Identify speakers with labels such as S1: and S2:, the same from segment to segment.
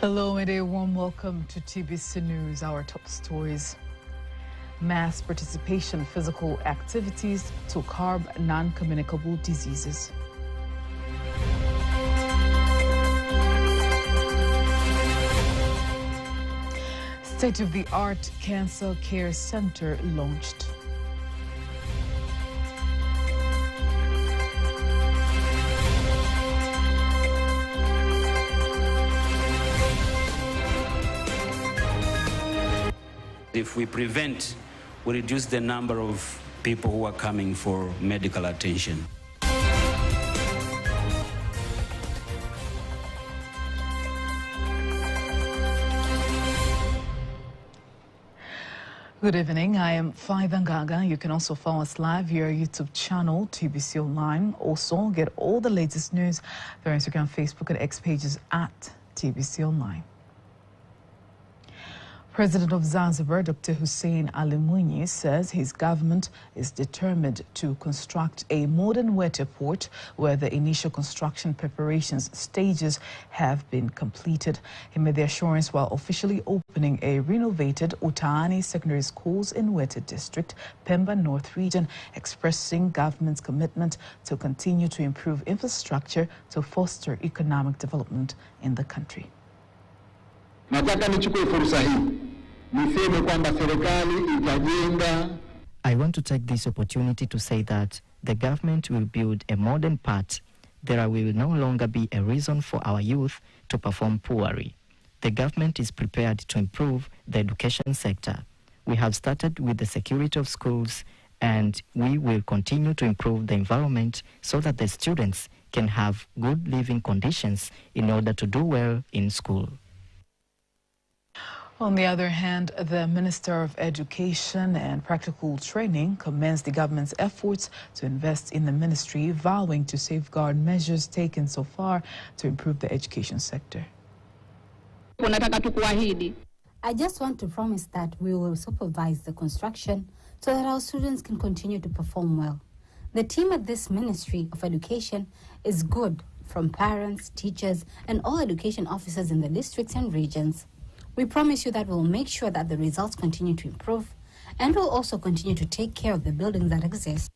S1: Hello and a warm welcome to TBC News. Our top stories. Mass participation in physical activities to curb non-communicable diseases. State-of-the-art cancer care center launched.
S2: If we prevent, we reduce the number of people who are coming for medical attention.
S1: Good evening, I am Faida Ngaga. You can also follow us live via our YouTube channel, TBC Online. Also, get all the latest news through our Instagram, Facebook, and X pages at TBC Online. President of Zanzibar, Dr. Hussein Ali Mwinyi, says his government is determined to construct a modern water port where the initial construction preparations stages have been completed. He made the assurance while officially opening a renovated Utaani Secondary Schools in Wete District, Pemba North Region, expressing government's commitment to continue to improve infrastructure to foster economic development in the country.
S3: Nataka nichukue fursa hii niseme kwamba serikali itajenga.
S4: I want to take this opportunity to say that the government will build a modern port. There will no longer be a reason for our youth to perform poorly. The government is prepared to improve the education sector. We have started with the security of schools, and we will continue to improve the environment so that the students can have good living conditions in order to do well in school.
S1: On the other hand, the Minister of Education and Practical Training commends the government's efforts to invest in the ministry, vowing to safeguard measures taken so far to improve the education sector.
S5: I just want to promise that we will supervise the construction so that our students can continue to perform well. The team at this Ministry of Education is good, from parents, teachers, and all education officers in the districts and regions. We promise you that we'll make sure that the results continue to improve, and we'll also continue to take care of the buildings that exist.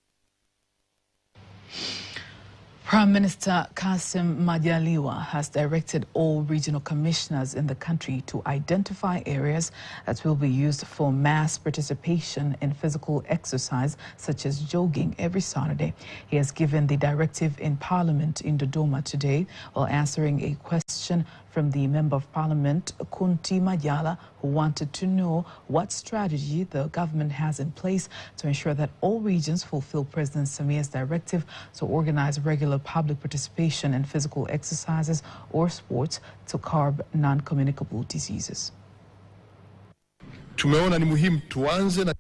S1: Prime Minister Kassim Majaliwa has directed all regional commissioners in the country to identify areas that will be used for mass participation in physical exercise, such as jogging, every Saturday. He has given the directive in Parliament in Dodoma today while answering a question from the Member of Parliament, Kunti Majala, who wanted to know what strategy the government has in place to ensure that all regions fulfill President Samir's directive to organize regular public participation in physical exercises or sports to curb non-communicable diseases.
S6: Tumeona ni muhimu tuanze na.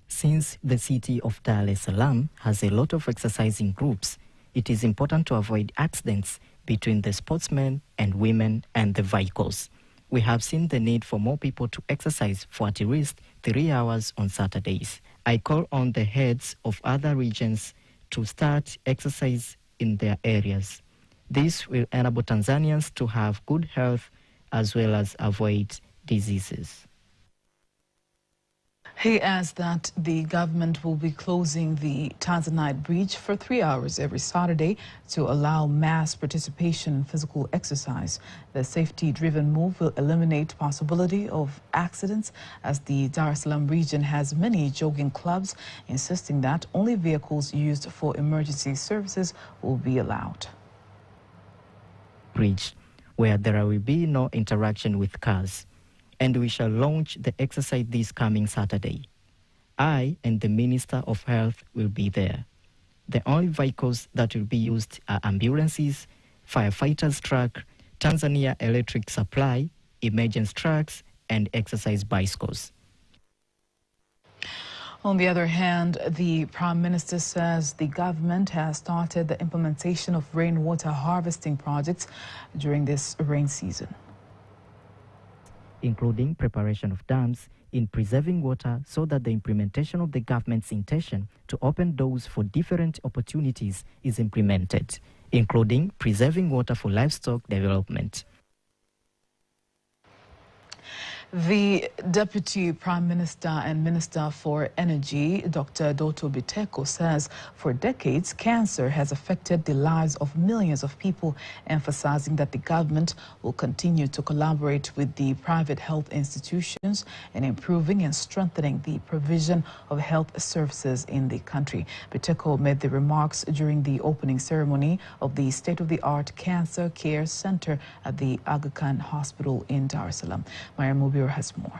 S4: Since the city of Dar es Salaam has a lot of exercising groups, it is important to avoid accidents between the sportsmen and women and the vehicles. We have seen the need for more people to exercise for at least 3 hours on Saturdays. I call on the heads of other regions to start exercise in their areas. This will enable Tanzanians to have good health as well as avoid diseases.
S1: He adds that the government will be closing the Tanzanite Bridge for 3 hours every Saturday to allow mass participation in physical exercise. The safety-driven move will eliminate possibility of accidents, as the Dar es Salaam region has many jogging clubs, insisting that only vehicles used for emergency services will be allowed.
S4: Bridge, where there will be no interaction with cars. And we shall launch the exercise this coming Saturday. I and the Minister of Health will be there. The only vehicles that will be used are ambulances, firefighters' truck, Tanzania Electric Supply, emergency trucks, and exercise bicycles.
S1: On the other hand, the Prime Minister says the government has started the implementation of rainwater harvesting projects during this rain season,
S4: including preparation of dams in preserving water so that the implementation of the government's intention to open doors for different opportunities is implemented. including preserving water for livestock development.
S1: The Deputy Prime Minister and Minister for Energy, Dr. Doto Biteko, says for decades, cancer has affected the lives of millions of people, emphasizing that the government will continue to collaborate with the private health institutions in improving and strengthening the provision of health services in the country. Biteko made the remarks during the opening ceremony of the state-of-the-art Cancer Care Center at the Aga Khan Hospital in Dar es Salaam. Mariam Mubir has more.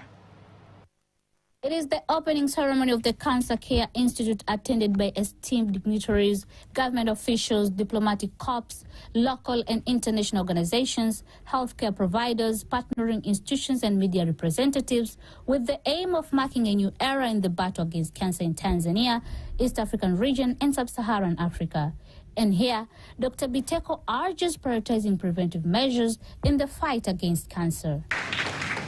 S7: It is the opening ceremony of the Cancer Care Institute, attended by esteemed dignitaries, government officials, diplomatic corps, local and international organizations, healthcare providers, partnering institutions and media representatives, with the aim of marking a new era in the battle against cancer in Tanzania, East African region and Sub-Saharan Africa. And here, Dr. Biteko urges prioritizing preventive measures in the fight against cancer.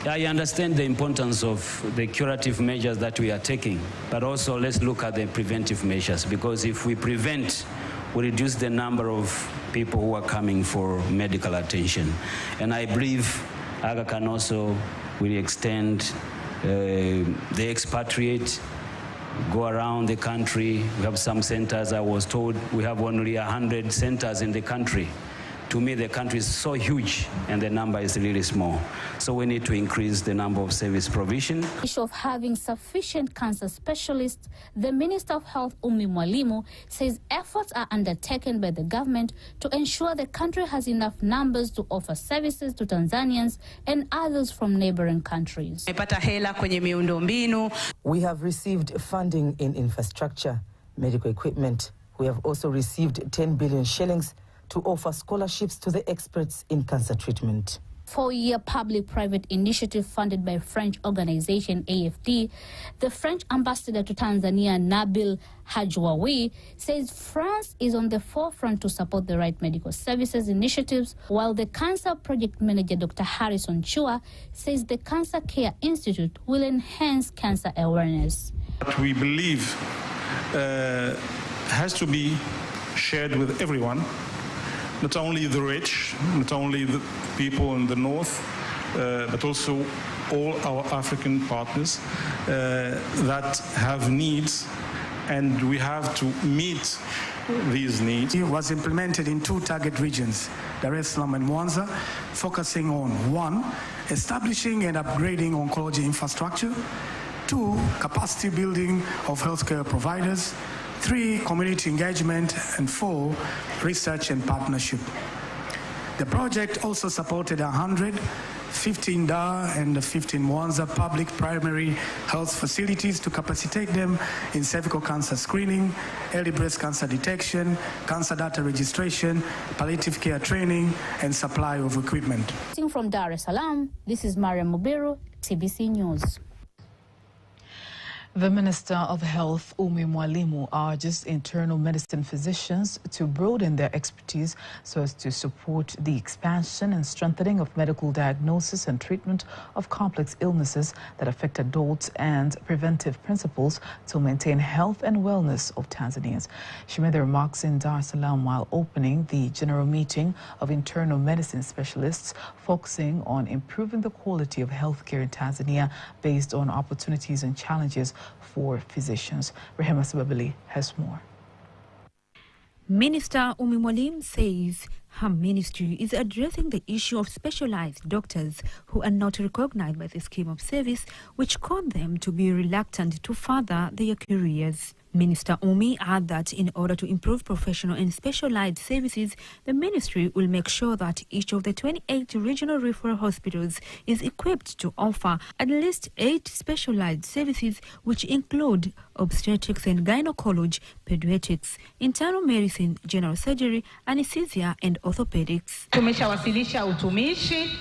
S2: I understand the importance of the curative measures that we are taking, but also let's look at the preventive measures, because if we prevent, we reduce the number of people who are coming for medical attention. And I believe Aga Khan also will extend the expatriate, go around the country. We have some centers. I was told we have only 100 centers in the country. To me, the country is so huge and the number is really small. So we need to increase the number of service provision.
S7: The issue of having sufficient cancer specialists, the Minister of Health, Umi Mwalimu, says efforts are undertaken by the government to ensure the country has enough numbers to offer services to Tanzanians and others from neighboring countries.
S8: We have received funding in infrastructure, medical equipment. We have also received 10 billion shillings to offer scholarships to the experts in cancer treatment.
S7: 4-year public-private initiative funded by French organization AFD, the French ambassador to Tanzania, Nabil Hajwawi, says France is on the forefront to support the right medical services initiatives, while the cancer project manager, Dr. Harrison Chua, says the Cancer Care Institute will enhance cancer awareness.
S9: What we believe has to be shared with everyone, not only the rich, not only the people in the north, but also all our African partners that have needs, and we have to meet these needs.
S10: It was implemented in 2 target regions, Dar es Salaam and Mwanza, focusing on 1, establishing and upgrading oncology infrastructure, 2, capacity building of healthcare providers, 3, community engagement, and 4, research and partnership. The project also supported 115 Dar and 15 Mwanza public primary health facilities to capacitate them in cervical cancer screening, early breast cancer detection, cancer data registration, palliative care training, and supply of equipment.
S7: From Dar es Salaam, this is Mariam Mubiru, TBC News.
S1: The Minister of Health, Umi Mwalimu, urges internal medicine physicians to broaden their expertise so as to support the expansion and strengthening of medical diagnosis and treatment of complex illnesses that affect adults and preventive principles to maintain health and wellness of Tanzanians. She made the remarks in Dar es Salaam while opening the general meeting of internal medicine specialists, focusing on improving the quality of healthcare in Tanzania based on opportunities and challenges for physicians. Rehema Sababili has more.
S11: Minister Umi Mwalimu says her ministry is addressing the issue of specialized doctors who are not recognized by the scheme of service, which cause them to be reluctant to further their careers. Minister Umi added that in order to improve professional and specialized services, the ministry will make sure that each of the 28 regional referral hospitals is equipped to offer at least 8 specialized services, which include obstetrics and gynecology, pediatrics, internal medicine, general surgery, anesthesia, and orthopedics.
S12: Tumeshawasilisha utumishi.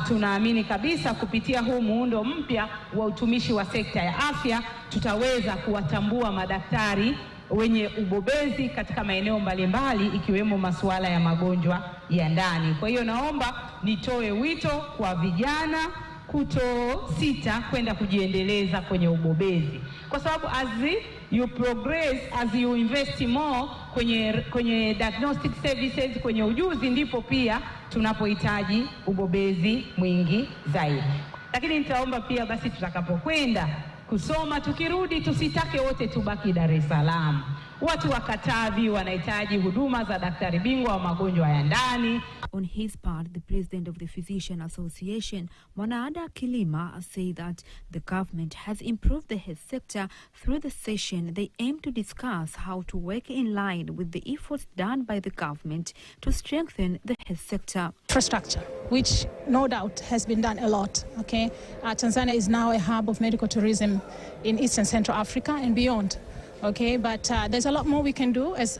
S12: Tunaamini kabisa kupitia huu muundo mpya wa utumishi wa sekta ya afya tutaweza kuwatambua madaktari wenye ubobezi katika maeneo mbalimbali ikiwemo masuala ya magonjwa ya ndani. Kwa hiyo naomba nitoe wito kwa vijana kutosita kwenda kujiendeleza kwenye ubobezi, kwa sababu as you progress, as you invest more kwenye diagnostic services, kwenye ujuzi, ndipo pia tunapohitaji ubobezi mwingi zaidi. Lakini nitaomba pia basi tutakapokwenda kusoma, tukirudi tusitake wote tubaki Dar es Salaam. Watu wa Katavi wanahitaji huduma za daktari bingwa wa magonjwa ya ndani.
S11: On his part, the president of the Physician Association, Mwanaada Kilima, said that the government has improved the health sector. Through the session, they aim to discuss how to work in line with the efforts done by the government to strengthen the health sector.
S13: Infrastructure, which no doubt has been done a lot. Okay, Tanzania is now a hub of medical tourism in East and Central Africa and beyond. Okay, but there's a lot more we can do as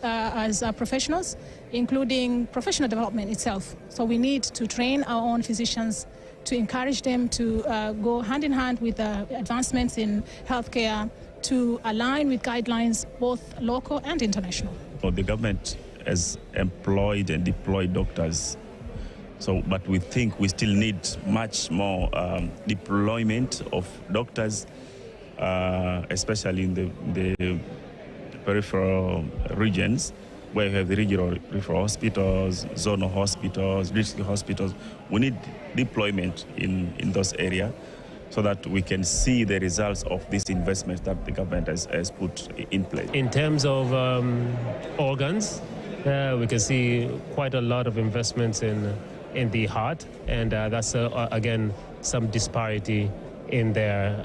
S13: professionals, including professional development itself. So we need to train our own physicians, to encourage them to go hand in hand with advancements in healthcare, to align with guidelines both local and international.
S14: The government has employed and deployed doctors. But we think we still need much more deployment of doctors, especially in the peripheral regions, where you have the regional referral hospitals, zonal hospitals, district hospitals. We need deployment in those areas so that we can see the results of these investments that the government has put in place.
S15: In terms of organs, we can see quite a lot of investments in the heart, and that's again some disparity in there.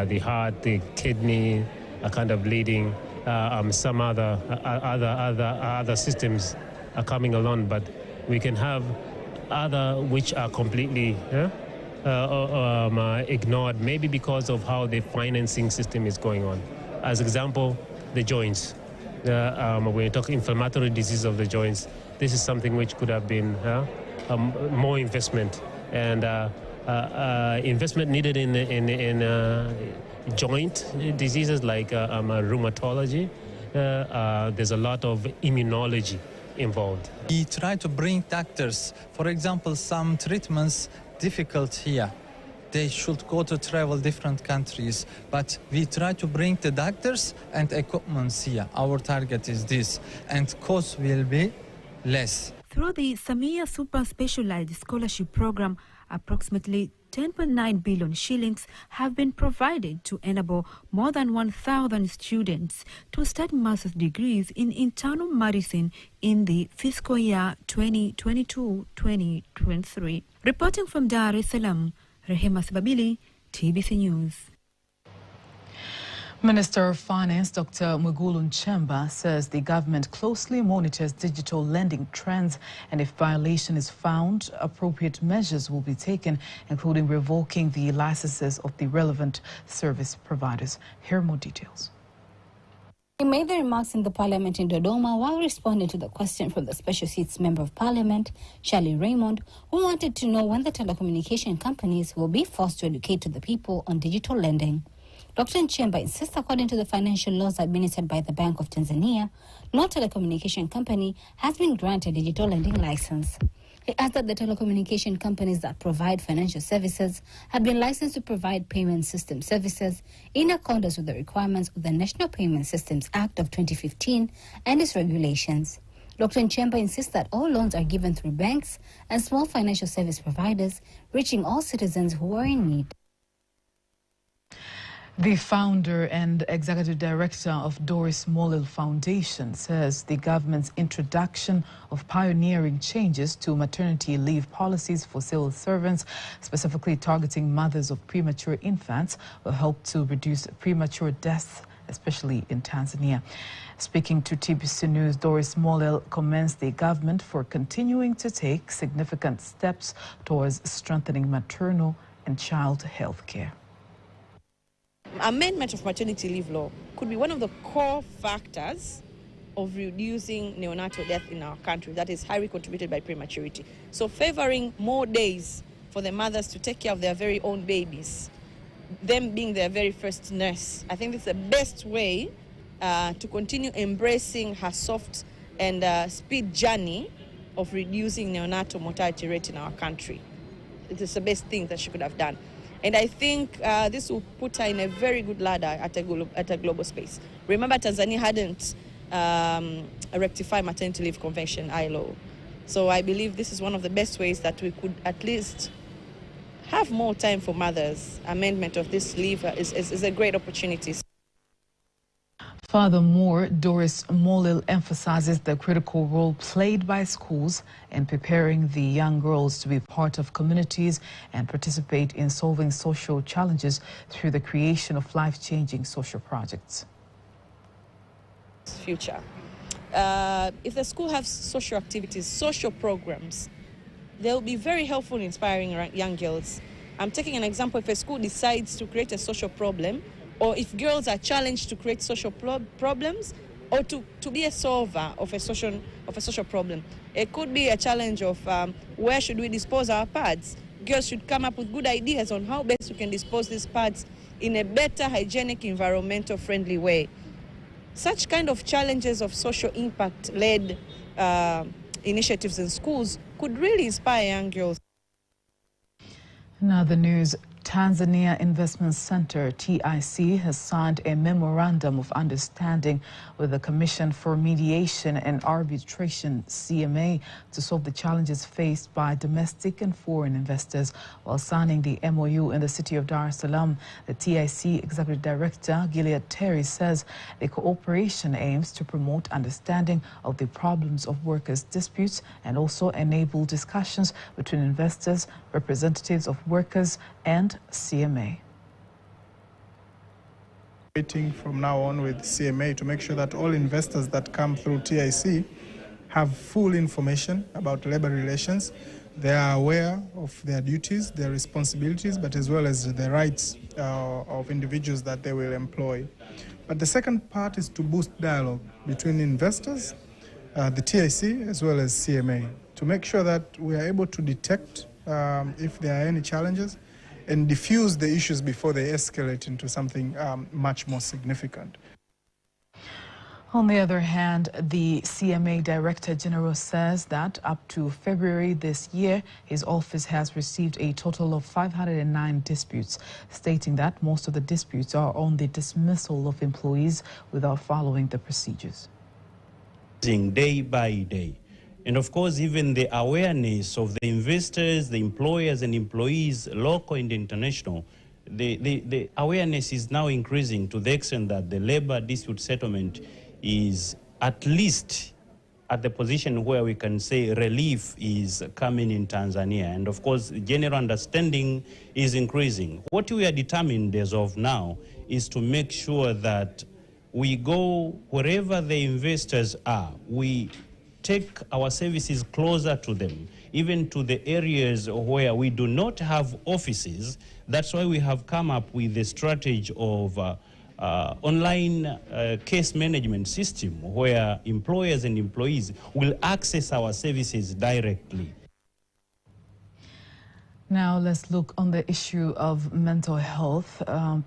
S15: The heart, the kidney are kind of leading. Some other systems are coming along, but we can have other which are completely ignored, maybe because of how the financing system is going on. As example, the joints. When you talk inflammatory disease of the joints, this is something which could have been more investment, and investment needed in joint diseases like rheumatology. There's a lot of immunology involved.
S16: We try to bring doctors. For example, some treatments difficult here. They should go to travel different countries, but we try to bring the doctors and equipment here. Our target is this, and cost will be less.
S11: Through the Samia Super Specialized Scholarship Program, approximately 10.9 billion shillings have been provided to enable more than 1,000 students to study master's degrees in internal medicine in the fiscal year 2022-2023. Reporting from Dar es Salaam, Rehema Sibabili, TBC News.
S1: Minister of Finance Dr. Mwigulu Nchemba says the government closely monitors digital lending trends, and if violation is found, appropriate measures will be taken, including revoking the licenses of the relevant service providers. Here are more details.
S5: He made the remarks in the parliament in Dodoma while responding to the question from the Special Seats Member of Parliament, Shirley Raymond, who wanted to know when the telecommunication companies will be forced to educate to the people on digital lending. Dr. Nchemba insists, according to the financial laws administered by the Bank of Tanzania, no telecommunication company has been granted a digital lending license. He asked that the telecommunication companies that provide financial services have been licensed to provide payment system services in accordance with the requirements of the National Payment Systems Act of 2015 and its regulations. Dr. Nchemba insists that all loans are given through banks and small financial service providers, reaching all citizens who are in need.
S1: The founder and executive director of Doris Mollel Foundation says the government's introduction of pioneering changes to maternity leave policies for civil servants, specifically targeting mothers of premature infants, will help to reduce premature deaths, especially in Tanzania. Speaking to TBC News, Doris Mollel commends the government for continuing to take significant steps towards strengthening maternal and child health care.
S17: Amendment of maternity leave law could be one of the core factors of reducing neonatal death in our country that is highly contributed by prematurity. So favoring more days for the mothers to take care of their very own babies, them being their very first nurse, I think it's the best way to continue embracing her soft and speed journey of reducing neonatal mortality rate in our country. it is the best thing that she could have done. And I think this will put her in a very good ladder at a global space. Remember, Tanzania hadn't rectified maternity leave convention, ILO. So I believe this is one of the best ways that we could at least have more time for mothers. Amendment of this leave is a great opportunity.
S1: Furthermore, Doris Molil emphasizes the critical role played by schools in preparing the young girls to be part of communities and participate in solving social challenges through the creation of life-changing social projects.
S17: Future. If the school has social activities, social programs, they'll be very helpful in inspiring young girls. I'm taking an example. If a school decides to create a social problem, or if girls are challenged to create social problems, or to be a solver of a social problem. It could be a challenge of where should we dispose our pads. Girls should come up with good ideas on how best we can dispose these pads in a better, hygienic, environmental friendly way. Such kind of challenges of social impact-led initiatives in schools could really inspire young girls.
S1: Now the news. Tanzania Investment Center, TIC, has signed a memorandum of understanding with the Commission for Mediation and Arbitration, CMA, to solve the challenges faced by domestic and foreign investors. While signing the MOU in the city of Dar es Salaam, the TIC Executive Director, Gilead Terry, says the cooperation aims to promote understanding of the problems of workers' disputes and also enable discussions between investors, representatives of workers, and CMA.
S18: Waiting from now on with CMA to make sure that all investors that come through TIC have full information about labor relations. They are aware of their duties, their responsibilities, but as well as the rights of individuals that they will employ. But the second part is to boost dialogue between investors, the TIC, as well as CMA, to make sure that we are able to detect if there are any challenges and diffuse the issues before they escalate into something much more significant.
S1: On the other hand, the CMA Director General says that up to February this year, his office has received a total of 509 disputes, stating that most of the disputes are on the dismissal of employees without following the procedures.
S19: Day by day. And of course, even the awareness of the investors, the employers and employees, local and international, the awareness is now increasing to the extent that the labor dispute settlement is at least at the position where we can say relief is coming in Tanzania. And of course, general understanding is increasing. What we are determined as of now is to make sure that we go wherever the investors are. We take our services closer to them, even to the areas where we do not have offices. That's why we have come up with the strategy of online case management system where employers and employees will access our services directly.
S1: Now let's look on the issue of mental health.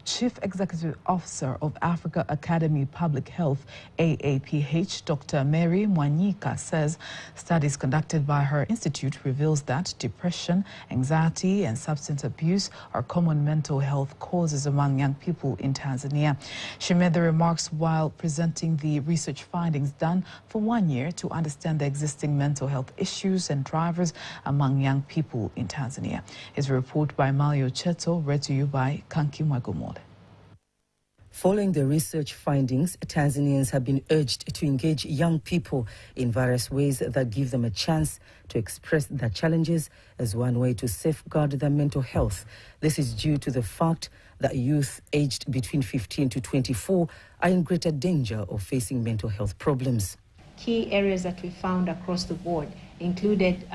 S1: Chief Executive Officer of Africa Academy Public Health, AAPH, Dr. Mary Mwanyika, says studies conducted by her institute reveals that depression, anxiety, and substance abuse are common mental health causes among young people in Tanzania. She made the remarks while presenting the research findings done for 1 year to understand the existing mental health issues and drivers among young people in Tanzania. Is a report by Mario Cheto, read to you by Kanki Mwagomode.
S8: Following the research findings, Tanzanians have been urged to engage young people in various ways that give them a chance to express their challenges as one way to safeguard their mental health. This is due to the fact that youth aged between 15 to 24 are in greater danger of facing mental health problems.
S20: Key areas that we found across the board included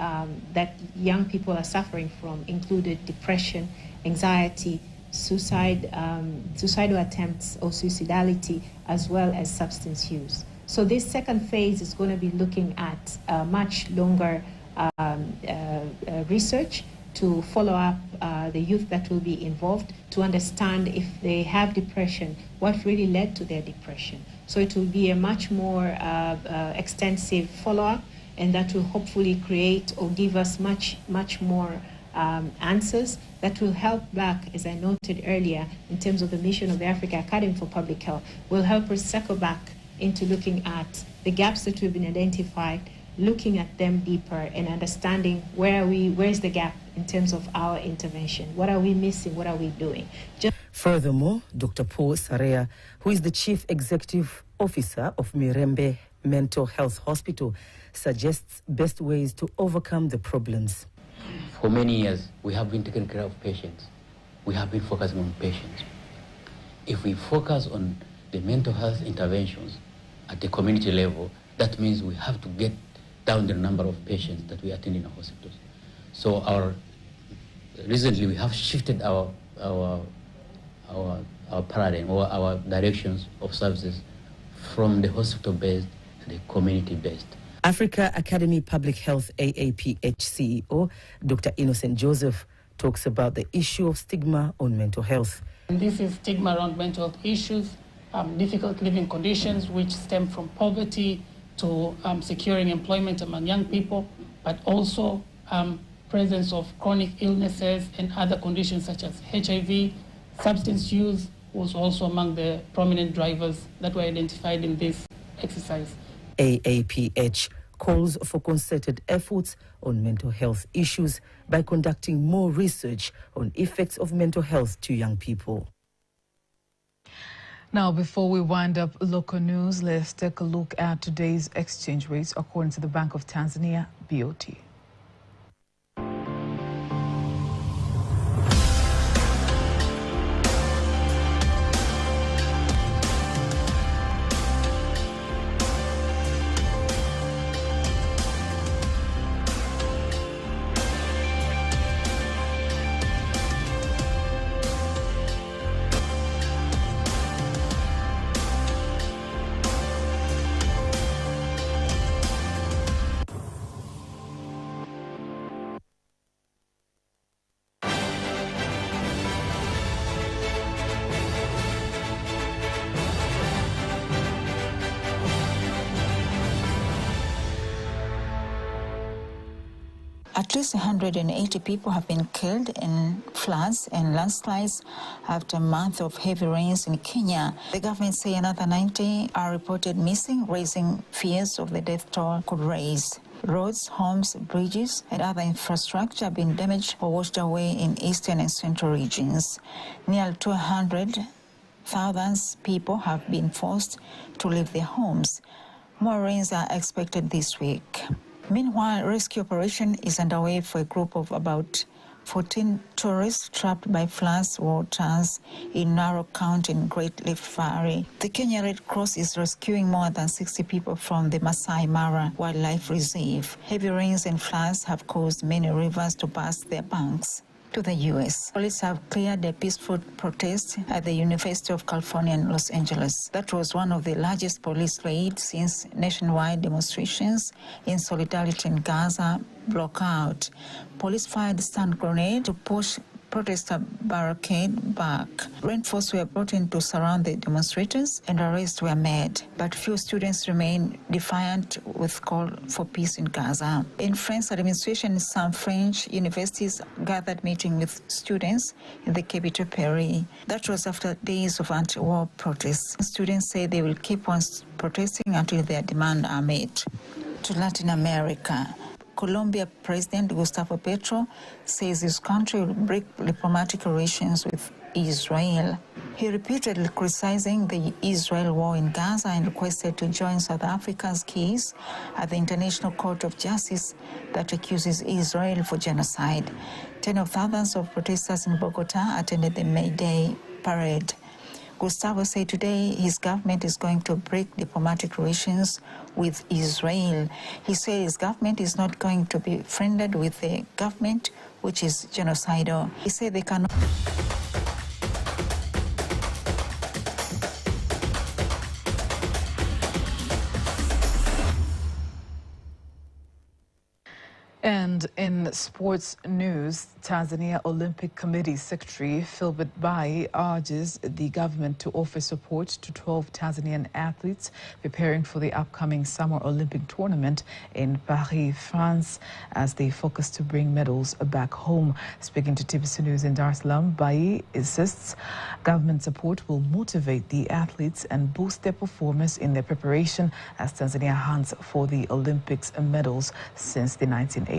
S20: that young people are suffering from included depression, anxiety, suicidal attempts or suicidality, as well as substance use. So this second phase is going to be looking at much longer research to follow up the youth that will be involved to understand if they have depression, what really led to their depression. So it will be a much more extensive follow-up, and that will hopefully create or give us much more answers that will help back, as I noted earlier, in terms of the mission of the Africa Academy for Public Health, will help us circle back into looking at the gaps that we've been identified, looking at them deeper and understanding where's the gap in terms of our intervention. What are we missing? What are we doing?
S8: Furthermore, Dr. Paul Sarea, who is the Chief Executive Officer of Mirembe Mental Health Hospital, suggests best ways to overcome the problems.
S21: For many years, we have been taking care of patients. We have been focusing on patients. If we focus on the mental health interventions at the community level, that means we have to get down the number of patients that we attend in our hospitals. So recently we have shifted our paradigm or our directions of services from the hospital-based to the community-based.
S8: Africa Academy Public Health AAPH CEO, Dr. Innocent Joseph, talks about the issue of stigma on mental health.
S22: And this is stigma around mental health issues, difficult living conditions which stem from poverty to securing employment among young people, but also presence of chronic illnesses and other conditions such as HIV. Substance use was also among the prominent drivers that were identified in this exercise.
S8: AAPH calls for concerted efforts on mental health issues by conducting more research on effects of mental health to young people.
S1: Now, before we wind up local news, let's take a look at today's exchange rates according to the Bank of Tanzania, BOT.
S23: At least 180 people have been killed in floods and landslides after a month of heavy rains in Kenya. The government say another 90 are reported missing, raising fears of the death toll could rise. Roads, homes, bridges, and other infrastructure have been damaged or washed away in eastern and central regions. Nearly 200,000 people have been forced to leave their homes. More rains are expected this week. Meanwhile, rescue operation is underway for a group of about 14 tourists trapped by floods waters in Narok County in Great Rift Valley. The Kenya Red Cross is rescuing more than 60 people from the Masai Mara Wildlife Reserve. Heavy rains and floods have caused many rivers to burst their banks. To the U.S. Police have cleared a peaceful protest at the University of California in Los Angeles. That was one of the largest police raids since nationwide demonstrations in solidarity in Gaza broke out. Police fired stun grenade to push protester barricade back. Reinforcements were brought in to surround the demonstrators and arrests were made. But few students remain defiant with call for peace in Gaza. In French administration, some French universities gathered meeting with students in the capital Paris. That was after days of anti-war protests. Students say they will keep on protesting until their demands are met. To Latin America. Colombia President Gustavo Petro says his country will break diplomatic relations with Israel. He repeatedly criticizing the Israel war in Gaza and requested to join South Africa's case at the International Court of Justice that accuses Israel for genocide. Tens of thousands of protesters in Bogota attended the May Day parade. Gustavo said today his government is going to break diplomatic relations with Israel. He said his government is not going to be friended with the government which is genocidal. He said they cannot.
S1: And in sports news, Tanzania Olympic Committee Secretary Philbert Bai urges the government to offer support to 12 Tanzanian athletes preparing for the upcoming Summer Olympic tournament in Paris, France, as they focus to bring medals back home. Speaking to Tbcnews in Dar es Salaam, Bai insists government support will motivate the athletes and boost their performance in their preparation as Tanzania hunts for the Olympics medals since the 1980s.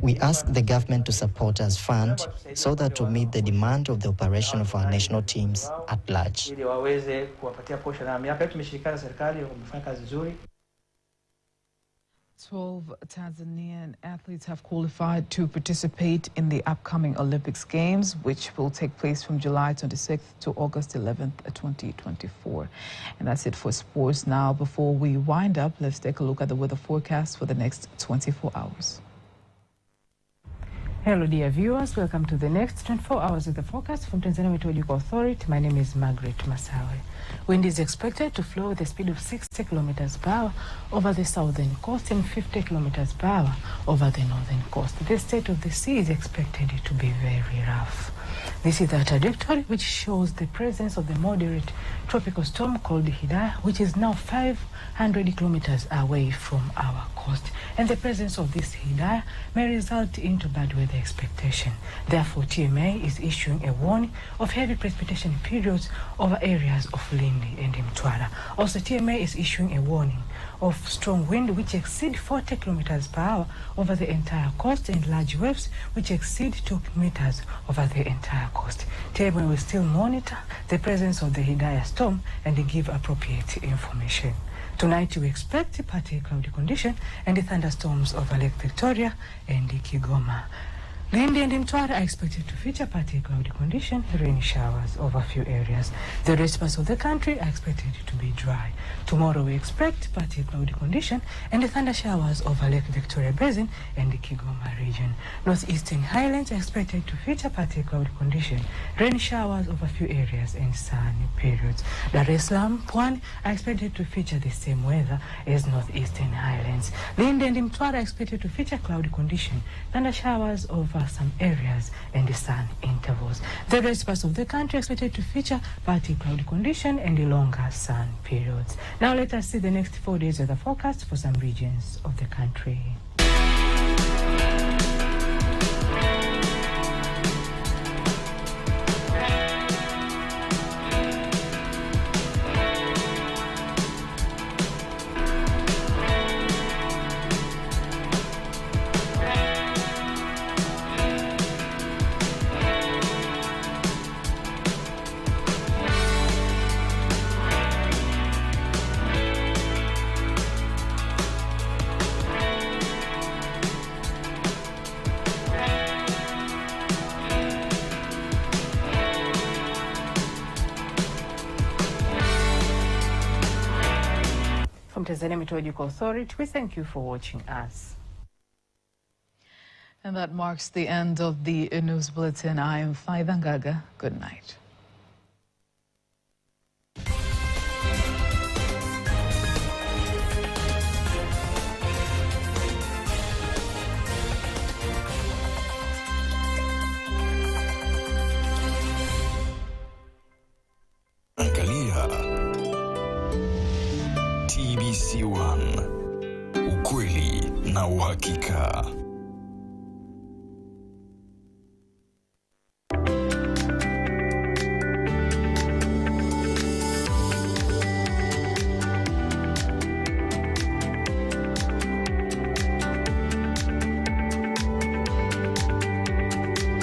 S3: We ask the government to support us fund so that to meet the demand of the operation of our national teams at large.
S1: 12 Tanzanian athletes have qualified to participate in the upcoming Olympics Games, which will take place from July 26th to August 11th, 2024. And that's it for sports. Now, before we wind up, let's take a look at the weather forecast for the next 24 hours.
S4: Hello dear viewers, welcome to the next 24 hours of the forecast from Tanzania Meteorological Authority. My name is Margaret Masawe. Wind is expected to flow with a speed of 60 kilometers per hour over the southern coast and 50 kilometers per hour over the northern coast. The state of the sea is expected to be very rough. This is the trajectory which shows the presence of the moderate tropical storm called Hidaya, which is now 500 kilometers away from our coast. And the presence of this Hidaya may result into bad weather expectation. Therefore, TMA is issuing a warning of heavy precipitation periods over areas of Lindi and Mtwara. Also, TMA is issuing a warning of strong wind which exceed 40 kilometers per hour over the entire coast and large waves which exceed 2 meters over the entire coast. TMA will still monitor the presence of the Hidaya storm and give appropriate information. Tonight we expect partly cloudy condition and thunderstorms over Lake Victoria and Kigoma. Lindi and Mtwara are expected to feature partly cloudy condition, rain showers over a few areas. The rest parts of the country are expected to be dry. Tomorrow we expect partly cloudy condition and thunder showers over Lake Victoria Basin and the Kigoma region. Northeastern highlands are expected to feature partly cloudy condition, rain showers over a few areas and sunny periods. Dar es Salaam, Pwani are expected to feature the same weather as northeastern highlands. Lindi and Mtwara are expected to feature cloudy condition, thunder showers over some areas and the sun intervals. The rest parts of the country are expected to feature partly cloudy condition and the longer sun periods. Now let us see the next 4 days of the forecast for some regions of the country. From Tanzania Meteorological Authority, we thank you for watching us.
S1: And that marks the end of the news bulletin. I am Faida Ngaga. Good night.
S6: Angalia TBC1, ukweli na uhakika.